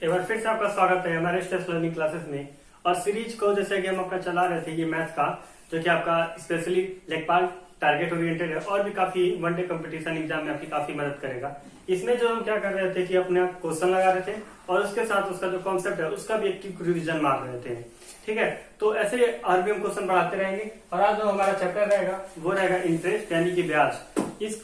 एक बार फिर से आपका स्वागत है हमारे स्टेप्स लर्निंग क्लासेस में। और सीरीज को जैसे कि हम आपका चला रहे थे ये मैथ का, जो कि आपका स्पेशली लेखपाल टारगेट ओरिएंटेड है और भी काफी वनडे कंपटीशन एग्जाम में आपकी काफी मदद करेगा। इसमें जो हम क्या कर रहे थे कि अपने क्वेश्चन लगा रहे थे और उसके साथ उसका जो कॉन्सेप्ट है उसका भी एक रिविजन मार रहे थे। ठीक है, तो ऐसे और भी हम क्वेश्चन बढ़ाते रहेंगे। और आज जो हमारा चैप्टर रहेगा वो रहेगा इंटरेस्ट यानी कि ब्याज। इस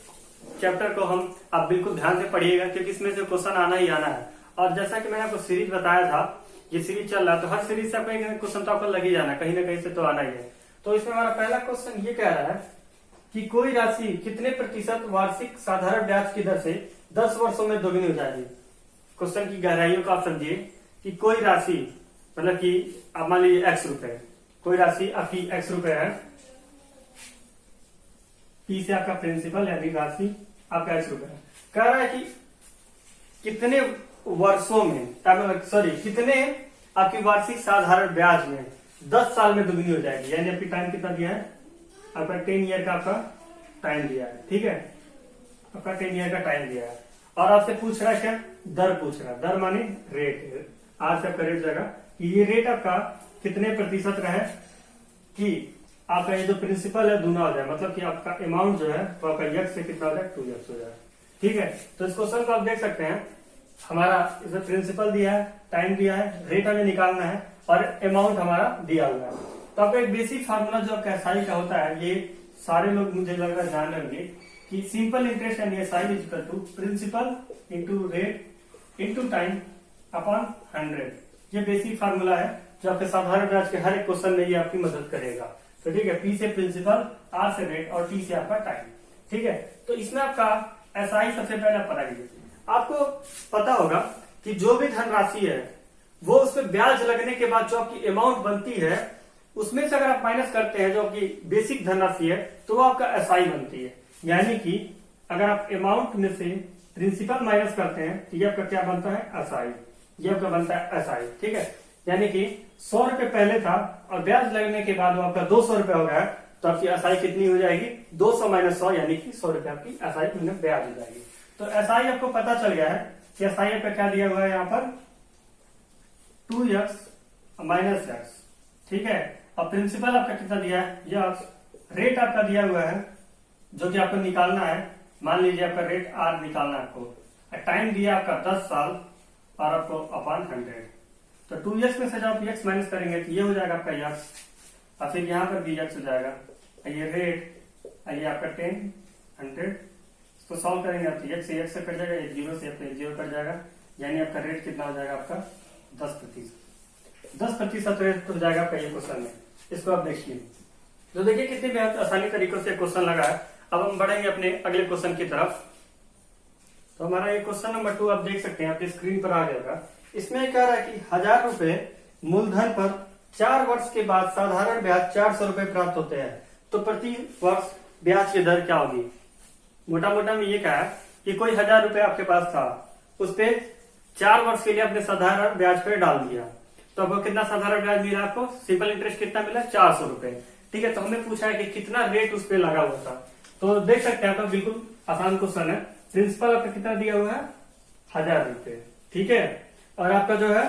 चैप्टर को हम आप बिल्कुल ध्यान से पढ़िएगा क्योंकि इसमें से क्वेश्चन आना ही आना है। और जैसा कि मैंने आपको सीरीज बताया था, ये सीरीज चल रहा है तो हर सीरीज से आपको एक क्वेश्चन तो आपको लग ही जाना, कहीं ना कहीं से तो आना ही है। तो इसमें हमारा पहला क्वेश्चन ये कह रहा है कि कोई राशि कितने प्रतिशत वार्षिक साधारण ब्याज की दर से 10 वर्षों में दोगुनी हो जाएगी। क्वेश्चन की गहराइयों को आप समझिए कि कोई राशि मतलब कि आप मान लीजिए x रुपए, कोई राशि आपकी x रुपए है, P से आपका प्रिंसिपल यानी राशि आपका x रुपए है। कह रहा है कि कितने वर्षों में सॉरी कितने आपकी वार्षिक साधारण ब्याज में 10 साल में दोगुनी हो जाएगी। यानी आपकी टाइम कितना दिया है, आपका 10 ईयर का आपका टाइम दिया है। ठीक है, आपका 10 ईयर का टाइम दिया है और आपसे पूछ रहा है क्या, दर पूछ रहा है। दर माने रेट, आज से आपका रेट जाएगा कि ये रेट आपका कितने प्रतिशत रहे कि आपका ये जो प्रिंसिपल है दूना हो जाए, मतलब कि आपका अमाउंट जो है वो आपका यक्स से कितना हो जाए 2x हो जाए। ठीक है, तो इस क्वेश्चन को आप देख सकते हैं, हमारा इसमें प्रिंसिपल दिया है, टाइम दिया है, रेट हमें निकालना है और अमाउंट हमारा दिया हुआ है। तो आपका एक बेसिक फार्मूला जो आपका एसआई का होता है, ये सारे लोग मुझे लग रहा है जान लेंगे कि सिंपल इंटरेस्ट यानी SI is equal to principal into rate into time upon 100। ये बेसिक फार्मूला है जो आपके साधारण ब्याज के हर एक क्वेश्चन में ये आपकी मदद करेगा। तो ठीक है, पी से प्रिंसिपल, आर से रेट और टी से आपका टाइम। ठीक है, तो इसमें आपका एसआई सबसे पहले पढ़ाइए। आपको पता होगा कि जो भी धनराशि है वो उसमें ब्याज लगने के बाद जो आपकी अमाउंट बनती है उसमें से अगर आप माइनस करते हैं जो आपकी बेसिक धनराशि है तो वो आपका एसआई बनती है। यानी कि अगर आप अमाउंट में से प्रिंसिपल माइनस करते हैं तो ये आपका क्या बनता है, एसआई। ये आपका बनता है एसआई। ठीक है, यानी कि 100 रुपए पहले था और ब्याज लगने के बाद वो आपका 200 रुपए हो गया तो आपकी एसआई कितनी हो जाएगी, 200 माइनस 100 यानी कि 100 रुपए आपकी एसआई में ब्याज हो जाएगी। तो एसआई आपको पता चल गया है कि एसआई आपका क्या दिया हुआ है यहाँ पर 2x माइनस x। ठीक है, और प्रिंसिपल आपका कितना दिया है यक्स, रेट आपका दिया हुआ है जो कि आपको निकालना है, मान लीजिए आपका रेट r निकालना है आपको, टाइम दिया आपका 10 साल और आपको अपॉन 100। तो 2x में से जब आप x माइनस करेंगे तो ये हो जाएगा आपका यक्स और फिर यहाँ पर भी x हो जाएगा, ये रेट, ये आपका 10 100। इसको सॉल्व करेंगे तो x से x से कट जाएगा, ये 0 से अपने 0 कट जाएगा, यानी आपका रेट कितना हो जाएगा आपका 10% रेट हो जाएगा आपका ये क्वेश्चन में। इसको आप देखिए, तो देखिए कितनी बेहद आसानी तरीकों से क्वेश्चन लगा है। अब हम बढ़ेंगे अपने अगले क्वेश्चन की तरफ। तो हमारा ये क्वेश्चन नंबर 2 आप देख सकते हैं, आपकी स्क्रीन पर आ जाएगा। इसमें क्या रहा है कि 1000 रुपए मूलधन पर 4 वर्ष के बाद साधारण ब्याज 400 रुपए प्राप्त होते हैं, तो प्रति वर्ष ब्याज की दर क्या होगी। मोटा मोटा में ये कहा है कि कोई 1000 रुपए आपके पास था, उस पे 4 वर्ष के लिए आपने साधारण ब्याज पे डाल दिया, तो आपको कितना साधारण ब्याज मिला, आपको सिंपल इंटरेस्ट कितना मिला 400 रुपए। ठीक है, तो हमें पूछा है कि कितना रेट उस पे लगा हुआ था। तो देख सकते हैं आपका बिल्कुल आसान क्वेश्चन है। प्रिंसिपल आपका कितना दिया हुआ है 1000 रुपए। ठीक है, और आपका जो है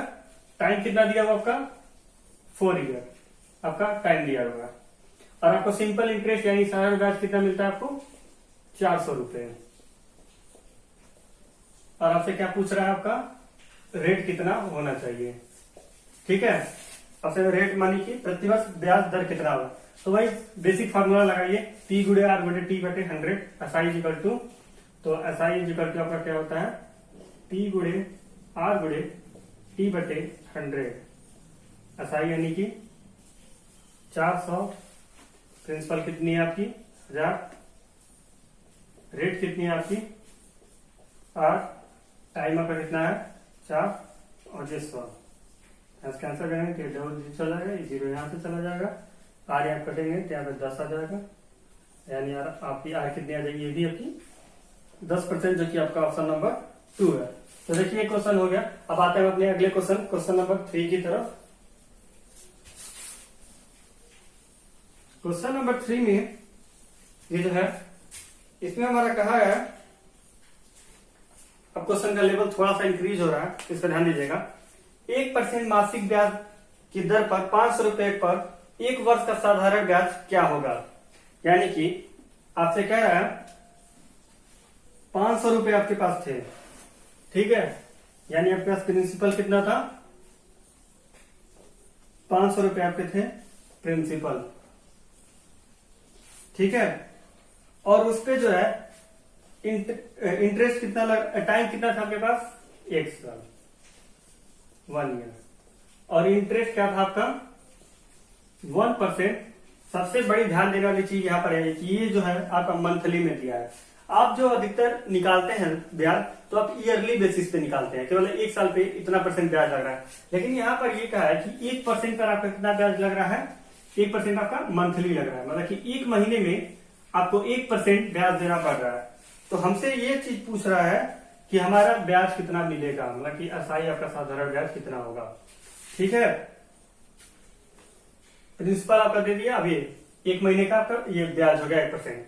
टाइम कितना दिया हुआ आपका 4 ईयर आपका टाइम दिया हुआ है और आपको सिंपल इंटरेस्ट यानी साधारण ब्याज कितना मिलता है आपको 400 रुपए। और आपसे क्या पूछ रहा है, आपका रेट कितना होना चाहिए। ठीक है, आपसे रेट मानी कि प्रतिवर्ष ब्याज दर कितना होगा। तो भाई बेसिक फार्मूला लगाइए, P गुड़े R बटे T बटे 100 एसआई इक्वल टू, तो एसआई इक्वल टू आपका क्या होता है P गुड़े R गुड़े T बटे 100। एसआई यानी कि 400, प्रिंसिपल कितनी है आपकी 1000, रेट कितनी है आपकी 8, टाइम आपका कितना है 4 और ये 100। कैंसिल करेंगे तो डबल चला जाएगा, 0 यहाँ से चला जाएगा, आर यहाँ कटेंगे तो यहाँ पे 10 आ जाएगा, यानी यार आपकी आर कितनी आ जाएगी, ये भी आपकी 10% जो कि आपका ऑप्शन नंबर 2 है। तो देखिए क्वेश्चन हो गया। अब आते हैं अपने अगले क्वेश्चन नंबर 3 की तरफ। क्वेश्चन नंबर 3 में ये जो है इसमें हमारा कहा है अब क्वेश्चन का लेवल थोड़ा सा इंक्रीज हो रहा है, इस पर ध्यान दीजिएगा। 1% मासिक ब्याज की दर पर 500 रुपए पर 1 वर्ष का साधारण ब्याज क्या होगा? यानी कि आपसे कह रहा है 500 रुपए आपके पास थे, ठीक है, यानी आपके पास प्रिंसिपल कितना था? 500 रुपए आपके थे प्रिंसिपल, ठीक है, और उस पे जो है इंटरेस्ट कितना टाइम कितना था आपके पास? 1 साल, 1 ईयर, और इंटरेस्ट क्या था आपका? 1%। सबसे बड़ी ध्यान देने वाली चीज यहाँ पर है कि ये जो है आपका मंथली में दिया है। आप जो अधिकतर निकालते हैं ब्याज तो आप ईयरली बेसिस पे निकालते हैं, केवल 1 साल पे इतना % ब्याज लग रहा है, लेकिन यहाँ पर ये कहा है कि 1% पर आपका कितना ब्याज लग रहा है? 1% आपका मंथली लग रहा है, मतलब कि 1 महीने में आपको 1% ब्याज देना पड़ रहा है। तो हमसे ये चीज पूछ रहा है कि हमारा ब्याज कितना मिलेगा, मतलब कि असाई आपका साधारण ब्याज कितना होगा, ठीक है। प्रिंसिपल आपका दे दिया, अभी 1 महीने का आपका ये ब्याज हो गया 1%।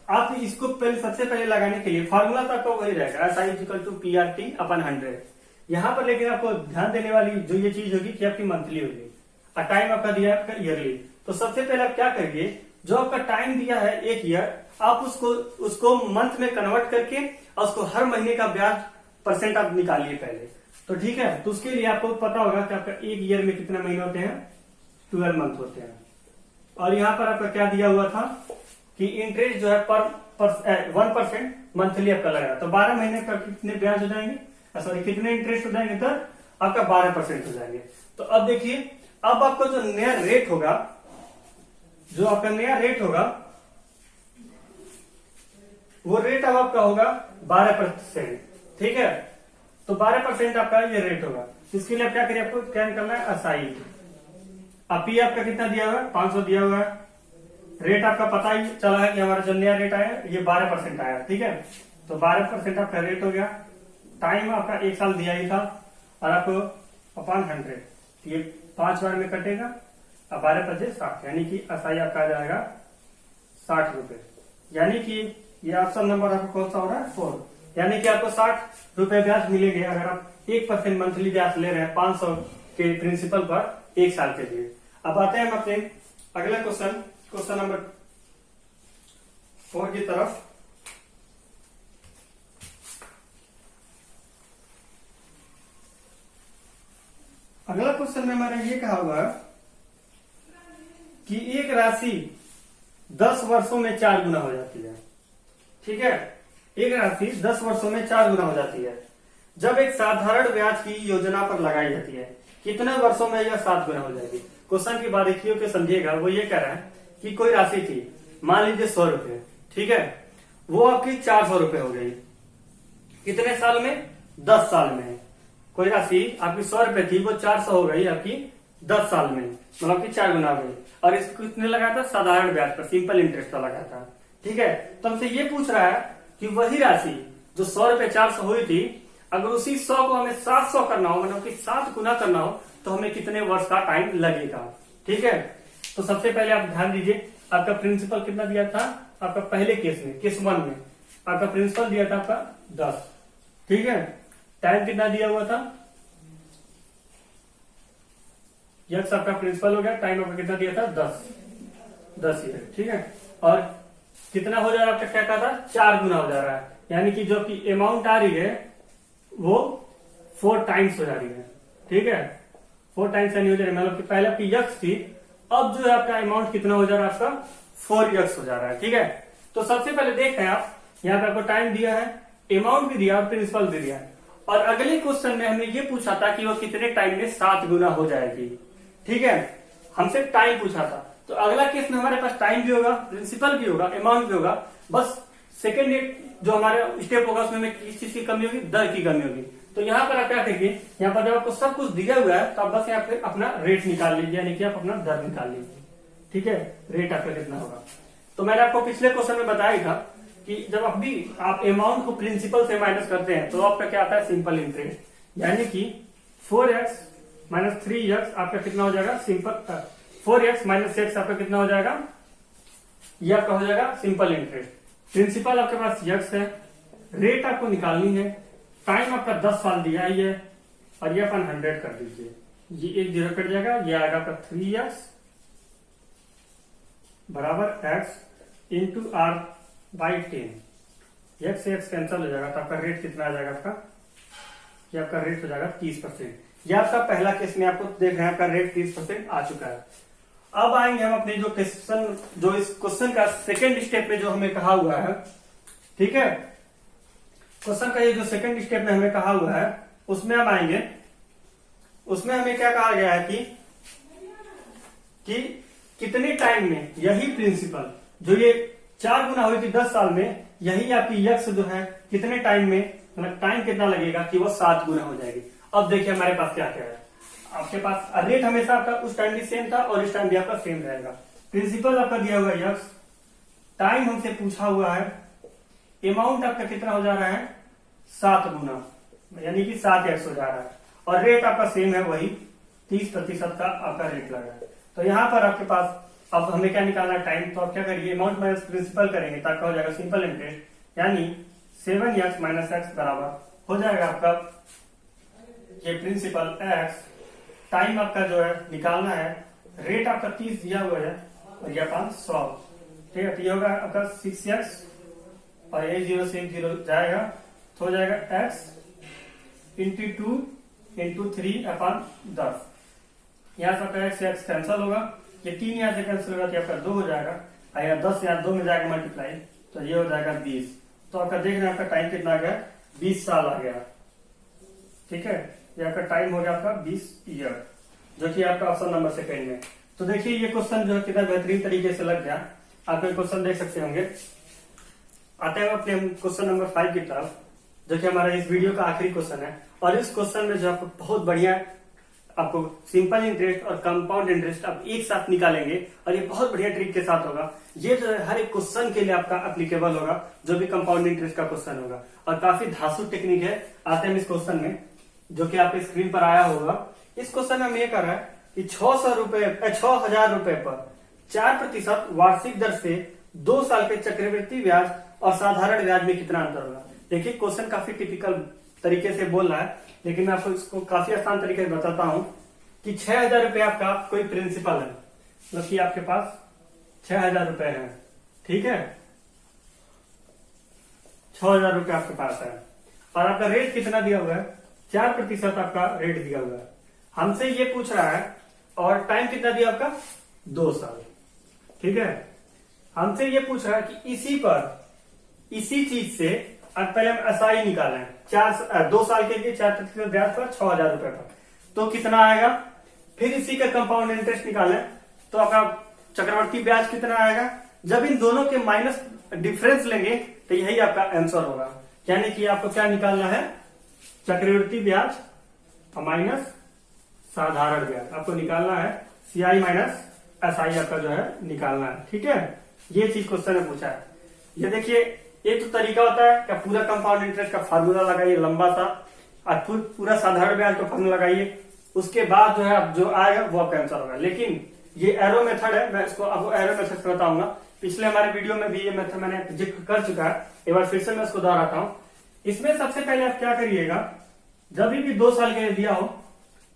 आप इसको पहले सबसे पहले लगाने के लिए फॉर्मूला तो आपका वही रहेगा, SI इक्वल टू PRT अपन 100। यहाँ पर लेकिन आपको ध्यान देने वाली जो ये चीज होगी कि आपकी मंथली होगी और टाइम आपका दिया है आपका ईयरली। तो सबसे पहले आप क्या करिए, जो आपका टाइम दिया है 1 ईयर, आप उसको मंथ में कन्वर्ट करके और उसको हर महीने का ब्याज % आप निकालिए पहले, तो ठीक है। तो उसके लिए आपको पता होगा कि आपका 1 ईयर में कितने महीने होते हैं? 12 मंथ होते हैं। और यहाँ पर आपका क्या दिया हुआ था कि इंटरेस्ट जो है पर 1% मंथली आपका लगेगा, तो 12 महीने का कितने ब्याज हो जाएंगे, सॉरी कितने इंटरेस्ट हो जाएंगे? तो आपका 12% हो जाएंगे। तो अब देखिए, अब आपको जो नया रेट होगा, जो आपका नया रेट होगा वो रेट अब आपका होगा 12%, ठीक है। तो 12% आपका ये रेट होगा। इसके लिए आप क्या करिए, आपको क्या निकलना है? असाई। अब पी आपका कितना दिया हुआ है? 500 दिया हुआ है। रेट आपका पता ही चला है कि हमारा जो नया रेट आया ये 12% आया, ठीक है। तो 12% आपका रेट हो गया। टाइम आपका 1 साल दिया ही था और आपको अपॉन 100, ये 5 बार में कटेगा। अब 12×5 60, यानी कि असाई आपका आ जाएगा 60 रुपए। यानी कि ये ऑप्शन नंबर आपको कौन सा हो रहा है? 4। यानी कि आपको 60 रुपए ब्याज मिलेंगे अगर आप 1% मंथली ब्याज ले रहे हैं 500 के प्रिंसिपल पर 1 साल के लिए। अब आते हैं हम अपने अगला क्वेश्चन नंबर 4 की तरफ। अगला क्वेश्चन में हमारा ये कहा हुआ कि एक राशि 10 वर्षों में 4 गुना हो जाती है, ठीक है। एक राशि 10 वर्षों में 4 गुना हो जाती है जब एक साधारण ब्याज की योजना पर लगाई जाती है। कितने वर्षों में यह 7 गुना हो जाएगी? क्वेश्चन की बारीकियों के समझिएगा। वो ये कह रहा है कि कोई राशि थी, मान लीजिए 100 रुपए, ठीक है, वो आपकी 400 रुपए हो गई। कितने साल में? 10 साल में। कोई राशि आपकी 100 रुपए थी, वो 400 हो गई आपकी 10 साल में, मतलब कि 4 गुना हो गई। और इसको कितने लगाया था? साधारण ब्याज पर, सिंपल इंटरेस्ट पर लगाया था, ठीक है। तो हमसे ये पूछ रहा है कि वही राशि जो 100 रुपए 400 हुई थी, अगर उसी 100 को हमें 700 करना हो, मतलब कि 7 गुना करना हो, तो हमें कितने वर्ष का टाइम लगेगा, ठीक है। तो सबसे पहले आप ध्यान दीजिए, आपका प्रिंसिपल कितना दिया था? आपका पहले केस में, केस 1 में आपका प्रिंसिपल दिया था आपका 10, ठीक है। टाइम कितना दिया हुआ था? यक्स आपका प्रिंसिपल हो गया, टाइम आपका कितना दिया था? 10 ईयर, ठीक है। और कितना हो जा रहा है आपका? क्या कहा था? 4 गुना हो जा रहा है, यानी कि जो की अमाउंट आ रही है वो 4 टाइम्स हो जा रही है, ठीक है। 4 टाइम्स यानी हो जा रही है, मतलब कि पहले आपकी यक्स थी, अब जो है आपका अमाउंट कितना हो जा रहा है? आपका 4 यक्स हो जा रहा है, ठीक है। तो सबसे पहले देखते हैं आप, यहाँ पे आपको टाइम दिया है, अमाउंट भी दिया और प्रिंसिपल भी दिया। और अगले क्वेश्चन में हमने ये पूछा था कि वो कितने टाइम में 7 गुना हो जाएगी, ठीक है। हमसे टाइम पूछा था, तो अगला केस में हमारे पास टाइम भी होगा, प्रिंसिपल भी होगा, अमाउंट भी होगा। बस सेकेंड जो हमारा स्टेप होगा उसमें किस चीज की कमी होगी? दर की कमी होगी। तो यहाँ पर आप क्या करिए, यहाँ पर जब आपको सब कुछ दिया हुआ है तो आप बस यहाँ पे अपना रेट निकाल लीजिए, यानी कि आप अपना दर निकाल लीजिए, ठीक है। रेट आपका कितना होगा? तो मैंने आपको पिछले क्वेश्चन में बताया था कि जब अभी आप अमाउंट को प्रिंसिपल से माइनस करते हैं तो आपका क्या आता है? सिंपल इंटरेस्ट, यानी कि 4x माइनस 3x आपका कितना हो जाएगा? सिंपल 4x माइनस 6 आपका कितना हो जाएगा? ये आपका हो जाएगा सिंपल इंटरेस्ट। प्रिंसिपल आपके पास यक्स है, रेट आपको निकालनी है, टाइम आपका 10 साल दिया है ये, और ये अपन 100 कर दीजिए, ये एक 0 कट जाएगा, ये आएगा आपका 3x बराबर x into R by 10। x से x कैंसिल हो जाएगा, तो आपका रेट कितना आ जाएगा आपका, ये आपका रेट हो जाएगा 30%। ये आपका पहला केस में आपको देख रहे हैं, आपका रेट 30% आ चुका है। अब आएंगे हम अपने जो क्वेश्चन, जो इस क्वेश्चन का सेकंड स्टेप में जो हमें कहा हुआ है, ठीक है, क्वेश्चन का ये जो सेकंड स्टेप में हमें कहा हुआ है, उसमें हम आएंगे। उसमें हमें क्या कहा गया है कि कितने टाइम में यही प्रिंसिपल जो ये 4 गुना हुई थी 10 साल में, यही आपकी यक्स जो है कितने टाइम में, मतलब टाइम कितना लगेगा कि वो 7 गुना हो जाएगी। अब देखिए हमारे पास क्या क्या है, आपके पास रेट हमेशा आपका उस टाइम भी सेम था और इस टाइम भी आपका सेम रहेगा। प्रिंसिपल आपका दिया हुआ है यक्स, टाइम हमसे पूछा हुआ है, अमाउंट आपका कितना हो जा रहा है 7 गुना, यानी कि 7x हो जा रहा है, और रेट आपका सेम है वही 30% का आपका रेट लगा है। तो यहाँ पर आपके पास अब हमें क्या निकालना है टाइम, तो आप क्या करिए अमाउंट माइनस प्रिंसिपल करेंगे, ताकि हो जाएगा सिंपल इंटरेस्ट, यानी 7x माइनस एक्स बराबर हो जाएगा आपका ये प्रिंसिपल x, टाइम आपका जो है निकालना है, रेट आपका 30 दिया हुआ है और ये 100, ठीक है, तो ये होगा आपका 6x और ये 0 से 0 जाएगा, तो हो जाएगा x इंटू 2 इंटू 3/10। यहाँ से आपका x कैंसिल होगा, ये 3 यहाँ से कैंसिल होगा, तो आपका 2 हो जाएगा, और यहाँ 10 यहाँ 2 में जाएगा मल्टीप्लाई, तो ये हो जाएगा 20। तो आपका देख रहे हैं आपका टाइम कितना आ गया, 20 साल आ गया, ठीक है, ये आपका टाइम हो गया आपका 20 ईयर, जो कि आपका ऑप्शन नंबर सेकंड में। तो देखिए ये क्वेश्चन जो है कितना बेहतरीन तरीके से लग गया, आप ये क्वेश्चन देख सकते होंगे। आते हैं अपने क्वेश्चन नंबर 5 की तरफ, जो कि हमारा इस वीडियो का आखिरी क्वेश्चन है, और इस क्वेश्चन में जो आपको बहुत बढ़िया आपको सिंपल इंटरेस्ट और कंपाउंड इंटरेस्ट आप एक साथ निकालेंगे, और ये बहुत बढ़िया ट्रिक के साथ होगा। ये जो है हर एक क्वेश्चन के लिए आपका एप्लीकेबल होगा, जो भी कंपाउंड इंटरेस्ट का क्वेश्चन होगा, और काफी धांसू टेक्निक है। आते हैं इस क्वेश्चन में, जो कि आपके स्क्रीन पर आया होगा। इस क्वेश्चन में हम ये कर रहा है कि 6,000 रुपए पर 4% वार्षिक दर से 2 साल के चक्रवृद्धि ब्याज और साधारण ब्याज में कितना अंतर होगा। देखिए क्वेश्चन काफी टिपिकल तरीके से बोल रहा है, लेकिन मैं आपको इसको काफी आसान तरीके से बताता हूं कि 6,000 रुपए आपका कोई प्रिंसिपल है, मतलब कि आपके पास 6,000 रुपए है, ठीक है, 6,000 रुपए आपके पास है, और आपका रेट कितना दिया हुआ है, 4% आपका रेट दिया हुआ है। हमसे ये पूछ रहा है, और टाइम कितना दिया आपका 2 साल, ठीक है। हमसे ये पूछ रहा है कि इसी चीज से अब पहले हम एसआई निकाले हैं, 2 साल के लिए 4% ब्याज पर 6,000 रुपए पर, तो कितना आएगा। फिर इसी का कंपाउंड इंटरेस्ट निकाले तो आपका चक्रवर्ती ब्याज कितना आएगा। जब इन दोनों के माइनस डिफरेंस लेंगे तो यही आपका आंसर होगा, यानी कि आपको क्या निकालना है, चक्रवर्ती ब्याज और माइनस साधारण ब्याज आपको निकालना है, सीआई माइनस एसआई आपका जो है निकालना है, ठीक है। ये चीज क्वेश्चन में पूछा है। ये देखिए एक तो तरीका होता है कि पूरा कंपाउंड इंटरेस्ट का फार्मूला लगाइए लंबा सा, और पूरा साधारण ब्याज का फार्मूला लगाइए, उसके बाद जो है अब जो आएगा वो आपका आंसर होगा। लेकिन ये एरो मेथड है, मैं इसको अब एरो मेथड से बताऊंगा। पिछले हमारे वीडियो में भी ये मेथड मैंने जिक्र कर चुका है, एक बार फिर से मैं इसको दोहराता हूँ। इसमें सबसे पहले आप क्या करिएगा, जब भी 2 साल के लिए दिया हो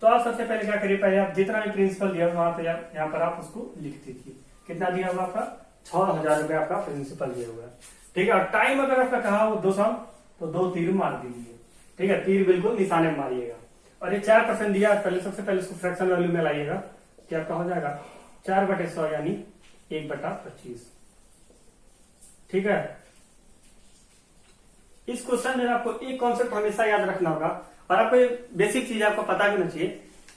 तो आप सबसे पहले क्या करिए, पहले आप जितना भी प्रिंसिपल दिया वहां पे यहाँ पर आप उसको लिख दीजिए। कितना दिया हुआ आपका 6,000 रुपए आपका प्रिंसिपल दिया हुआ है, ठीक है। और टाइम अगर आपका कहा हो 2 साल तो 2 तीर मार दीजिए, ठीक है, तीर बिल्कुल निशाने में मारिएगा। और ये 4% दिया, पहले सबसे पहले इसको फ्रैक्शन वैल्यू में लाइएगा, क्या आपका हो जाएगा 4/100 यानी 1/25, ठीक है। इस क्वेश्चन में आपको एक कॉन्सेप्ट हमेशा याद रखना होगा, और आपको बेसिक चीज आपको पता भी होना चाहिए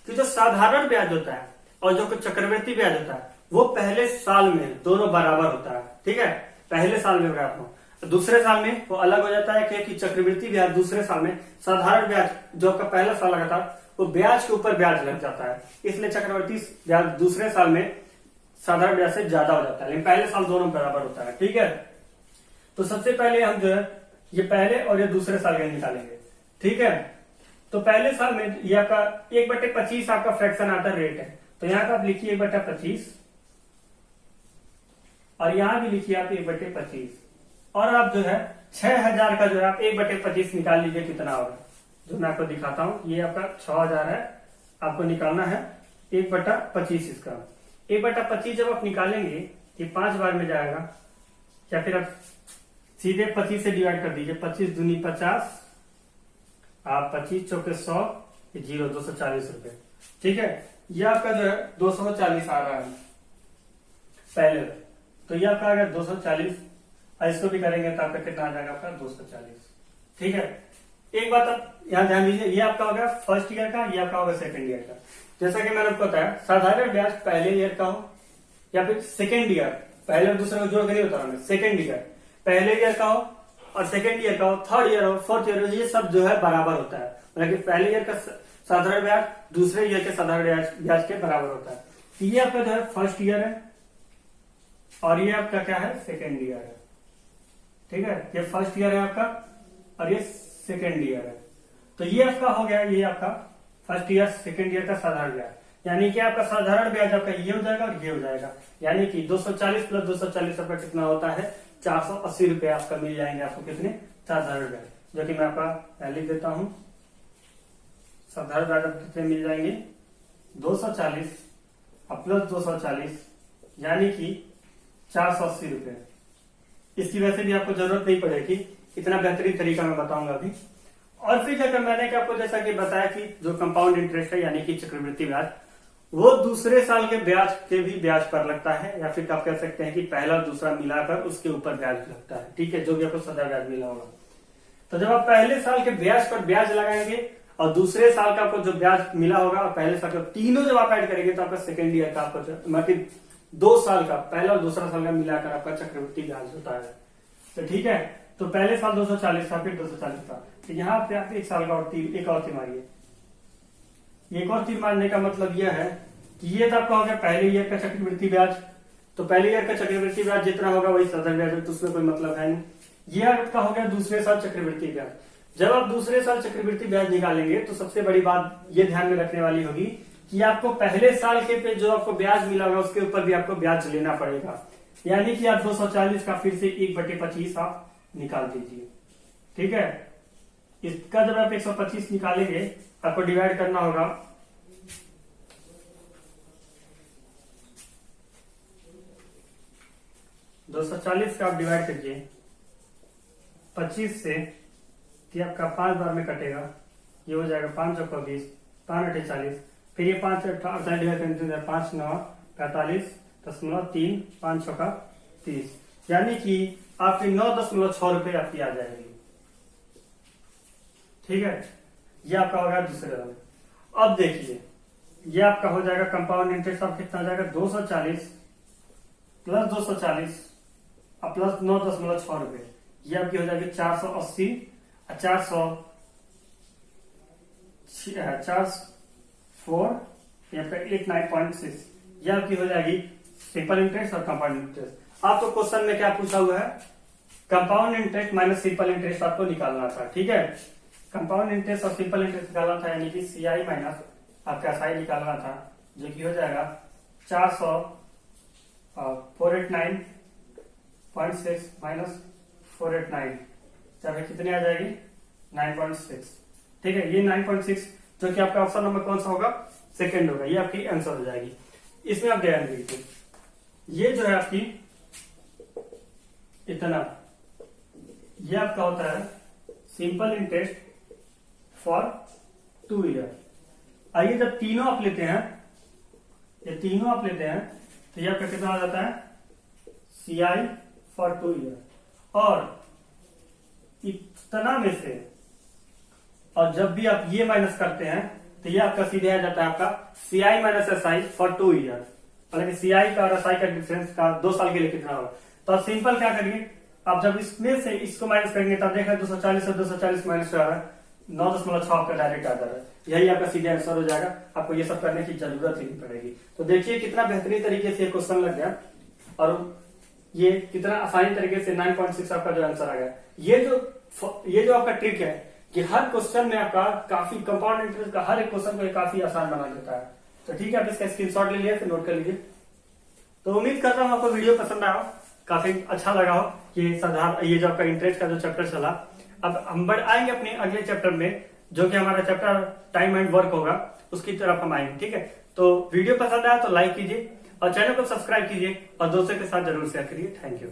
कि जो साधारण ब्याज होता है और जो चक्रवृद्धि ब्याज होता है वो पहले साल में दोनों बराबर होता है, ठीक है। पहले साल में बराबर, दूसरे साल में वो अलग हो जाता है, क्योंकि चक्रवृद्धि ब्याज दूसरे साल में, साधारण ब्याज जो आपका पहला साल लगा था वो ब्याज के ऊपर ब्याज लग जाता है, इसलिए चक्रवृद्धि ब्याज दूसरे साल में साधारण ब्याज से ज्यादा हो जाता है, लेकिन पहले साल दोनों बराबर होता है, ठीक है। तो सबसे पहले हम जो है ये पहले और ये दूसरे साल के निकालेंगे, ठीक है। तो पहले साल में ये आपका 1/25 आपका फ्रैक्शन आता रेट है, तो यहाँ का आप लिखिए 1/25, और यहां भी लिखिए आप 1/25, और आप जो है 6,000 का जो है आप 1/25 निकाल लीजिए कितना होगा, जो मैं आपको दिखाता हूँ। ये आपका 6,000 है, आपको निकालना है 1/25 इसका। 1/25 जब आप निकालेंगे ये 5 बार में जाएगा, या फिर आप सीधे 25 से डिवाइड कर दीजिए। 25 दूनी 50, आप 25 चौके 100, 240 रुपए। ठीक है, ये आपका जो है 240 आ रहा है पहले, तो ये आपका आ गया 240। इसको भी करेंगे तो आपका कितना आ जाएगा, आपका 240। ठीक है, एक बात आप यहाँ ध्यान दीजिए, ये आपका होगा फर्स्ट ईयर का, ये आपका होगा सेकंड ईयर का। जैसा कि मैंने आपको बताया, साधारण ब्याज पहले ईयर का हो या फिर सेकंड ईयर, पहले और दूसरे को जोड़ के नहीं बता रहा, सेकंड ईयर पहले ईयर का हो और सेकंड ईयर का हो, थर्ड ईयर हो, फोर्थ ईयर हो, ये सब जो है बराबर होता है। मतलब कि पहले ईयर का साधारण ब्याज दूसरे ईयर के साधारण ब्याज के बराबर होता है। तो ये आपका जो है फर्स्ट ईयर है और ये आपका क्या है, सेकेंड ईयर है। ठीक है, ये फर्स्ट ईयर है आपका और ये सेकेंड ईयर है। तो ये आपका हो गया, ये आपका फर्स्ट ईयर सेकेंड ईयर का साधारण ब्याज, यानी कि आपका साधारण ब्याज आपका ये हो जाएगा और ये हो जाएगा, यानी कि 240 प्लस 240 रुपए कितना होता है, 480 रुपए आपका मिल जाएंगे आपको कितने, साधारण ब्याज, जो कि मैं आपका लिख देता हूं। साधारण ब्याज आपको कितने मिल जाएंगे, 240 प्लस 240 यानी कि 480 रुपए। इसकी वैसे भी आपको जरूरत नहीं पड़ेगी, इतना बेहतरीन तरीका मैं बताऊंगा अभी। और फिर क्या मैंने क्या आपको जैसा कि बताया कि जो कंपाउंड इंटरेस्ट है यानी कि चक्रवृद्धि ब्याज, वो दूसरे साल के ब्याज के भी ब्याज पर लगता है, या फिर आप कह सकते हैं कि पहला और दूसरा मिलाकर उसके ऊपर ब्याज लगता है। ठीक है, जो भी आपको सदा ब्याज मिला होगा। तो जब आप पहले साल के ब्याज पर ब्याज लगाएंगे और दूसरे साल का आपको जो ब्याज मिला होगा और पहले साल का, तीनों जब आप ऐड करेंगे तो आपका सेकेंड ईयर का आपको मतलब 2 साल का, पहला और दूसरा साल का मिलाकर आपका चक्रवृद्धि ब्याज होता है। तो ठीक है, तो पहले साल 240 था, फिर 240 था, तो यहाँ पे आप 1 साल का और एक और तीर मारिए। एक और तीर मारने का मतलब यह है कि ये तो आपका हो गया पहले ईयर का चक्रवृद्धि ब्याज, तो पहले ईयर का चक्रवृद्धि ब्याज जितना होगा वही साधारण ब्याज है, तो उसमें कोई मतलब है नहीं। ये आपका हो गया दूसरे साल चक्रवृद्धि ब्याज। जब आप दूसरे साल चक्रवृद्धि ब्याज निकालेंगे तो सबसे बड़ी बात ये ध्यान में रखने वाली होगी कि आपको पहले साल के पे जो आपको ब्याज मिला होगा उसके ऊपर भी आपको ब्याज लेना पड़ेगा, यानी कि आप 240 का फिर से 1/25 आप निकाल दीजिए। ठीक है, इसका जब आप 125 निकालेंगे आपको डिवाइड करना होगा 240 का आप डिवाइड करिए 25 से, कि आपका 5 बार में कटेगा, ये हो जाएगा 5 चौका 20, 5 8 40, फिर ये 5 डिवाइड करेंगे 5 9 45 0.3, 5 चौका 30, यानी कि आपकी 9.6 रुपए आपकी आ जाएगी। ठीक है, ये आपका होगा दूसरे वाले। अब देखिए ये आपका हो जाएगा कंपाउंड इंटरेस्ट ऑफ कितना जाएगा, 240 प्लस 240 प्लस 9.6 रुपए, ये आपकी हो जाएगी 480, 809.6, ये आपकी हो जाएगी सिंपल इंटरेस्ट और कंपाउंड इंटरेस्ट। आपको क्वेश्चन में क्या पूछा हुआ है, compound interest minus simple interest आपको निकालना था। ठीक है, कंपाउंड इंटरेस्ट और सिंपल इंटरेस्ट निकालना था, यानी कि सीआई माइनस आपका एसआई निकालना था, जो कि हो जाएगा 489.6 माइनस 489, चाहे कितनी आ जाएगी 9.6। ठीक है, ये 9.6 जो कि आपका ऑप्शन नंबर कौन सा होगा, सेकंड होगा, ये आपकी आंसर हो जाएगी। इसमें आप ध्यान दीजिए, ये जो है आपकी इतना, ये आपका होता है सिंपल इंटरेस्ट फॉर 2 ईयर। आइए जब तीनों आप लेते हैं, ये तीनों आप लेते हैं तो ये आपका कितना आ जाता है, सीआई फॉर 2 ईयर, और इतना में से, और जब भी आप ये माइनस करते हैं तो ये आपका सीधे आ जाता है आपका CI minus SI for 2 year, मतलब सीआई का और एसआई का डिफरेंस का 2 साल के लिए कितना होगा। तो आप सिंपल क्या करिए, आप जब इसमें से इसको माइनस करेंगे तब देखा 240 से 240 माइनस हो रहा है, 9.6 आपका डायरेक्ट आ जा रहा है, यही आपका सीधे आंसर हो जाएगा, आपको ये सब करने की जरूरत ही नहीं पड़ेगी। तो देखिए कितना बेहतरीन तरीके से क्वेश्चन लग गया, और ये कितना आसानी तरीके से 9.6 आपका जो आंसर आ गया। ये जो आपका ट्रिक है कि हर क्वेश्चन में आपका काफी कंपाउंड इंटरेस्ट का हर एक क्वेश्चन को काफी आसान बना देता है। तो ठीक है, आप इसका स्क्रीनशॉट ले लिया, फिर नोट कर लीजिए। तो उम्मीद करता हूं आपको वीडियो पसंद आया। काफी अच्छा लगा हो ये जो आपका इंटरेस्ट का जो चैप्टर चला। अब हम बढ़ आएंगे अपने अगले चैप्टर में, जो कि हमारा चैप्टर टाइम एंड वर्क होगा, उसकी तरफ हम आएंगे। ठीक है, तो वीडियो पसंद आया तो लाइक कीजिए और चैनल को सब्सक्राइब कीजिए और दोस्तों के साथ जरूर शेयर करिए। Thank you.